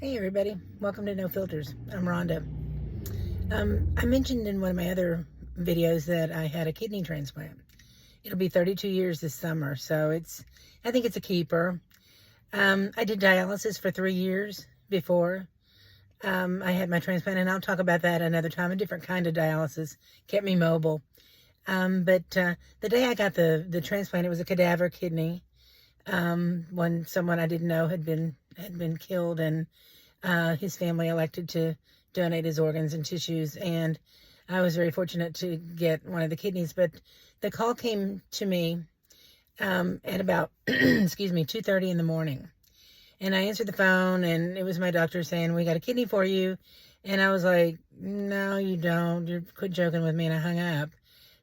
Hey everybody, welcome to No Filters. I'm Rhonda. I mentioned in one of my other videos that I had a kidney transplant. It'll be 32 years this summer, so I think it's a keeper. I did dialysis for 3 years before I had my transplant, and I'll talk about that another time. A different kind of dialysis kept me mobile. But the day I got the transplant, it was a cadaver kidney. When someone I didn't know had been killed, and his family elected to donate his organs and tissues, and I was very fortunate to get one of the kidneys. But the call came to me at about 2:30 in the morning, and I answered the phone, and it was my doctor saying, "We got a kidney for you." And I was like, "No, you don't. You quit joking with me." And I hung up.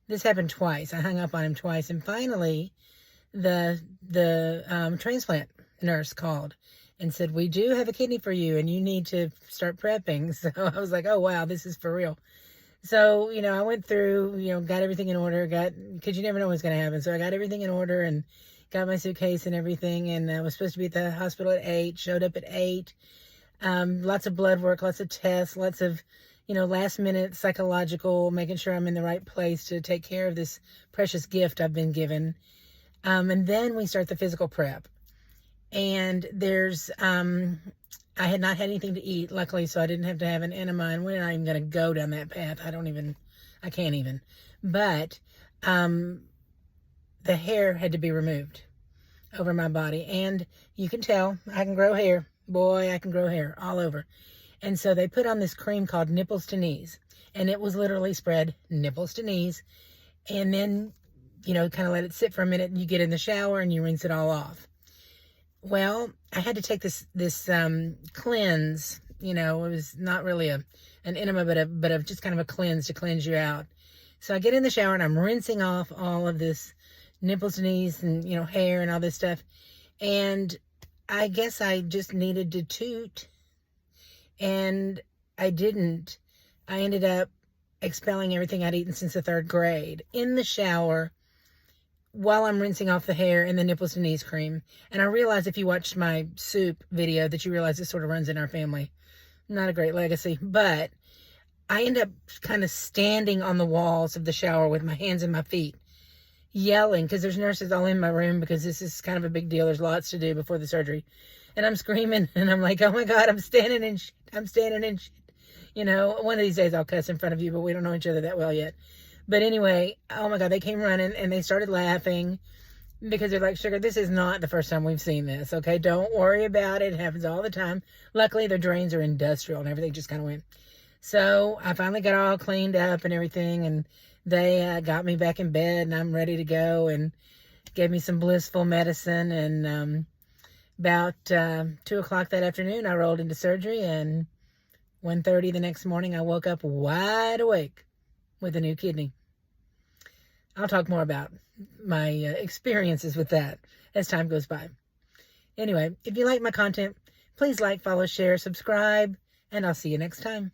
This happened twice. I hung up on him twice, and finally the transplant nurse called and said, "We do have a kidney for you, and you need to start prepping." So I was like, "Oh wow, this is for real." So I went through, got everything in order, because you never know what's going to happen. So I got everything in order and got my suitcase and everything, and I was supposed to be at the hospital at 8. Showed up at 8. Lots of blood work, lots of tests, lots of last minute psychological, making sure I'm in the right place to take care of this precious gift I've been given. And then we start the physical prep. And I had not had anything to eat, luckily, so I didn't have to have an enema, and we're not even going to go down that path. I can't even. But the hair had to be removed over my body, and you can tell I can grow hair. Boy, I can grow hair all over. And so they put on this cream called Nipples to Knees, and it was literally spread nipples to knees, and then kind of let it sit for a minute, and you get in the shower and you rinse it all off. Well, I had to take this cleanse. It was not really an enema, but a just kind of a cleanse to cleanse you out. So I get in the shower and I'm rinsing off all of this nipples to knees and hair and all this stuff. And I guess I just needed to toot, and I didn't. I ended up expelling everything I'd eaten since the 3rd grade in the shower, while I'm rinsing off the hair and the nipples to knees cream. And I realized, if you watched my soup video, that you realize this sort of runs in our family. Not a great legacy, but I end up kind of standing on the walls of the shower with my hands and my feet, yelling, because there's nurses all in my room, because this is kind of a big deal. There's lots to do before the surgery. And I'm screaming, and I'm like, "Oh my God, I'm standing in shit. I'm standing in shit." One of these days I'll cuss in front of you, but we don't know each other that well yet. But anyway, oh my God, they came running and they started laughing, because they're like, "Sugar, this is not the first time we've seen this, okay? Don't worry about it. It happens all the time." Luckily, the drains are industrial and everything just kind of went. So I finally got all cleaned up and everything, and they got me back in bed, and I'm ready to go, and gave me some blissful medicine. And about 2 o'clock that afternoon, I rolled into surgery, and 1:30 the next morning, I woke up wide awake with a new kidney. I'll talk more about my experiences with that as time goes by. Anyway, if you like my content, please like, follow, share, subscribe, and I'll see you next time.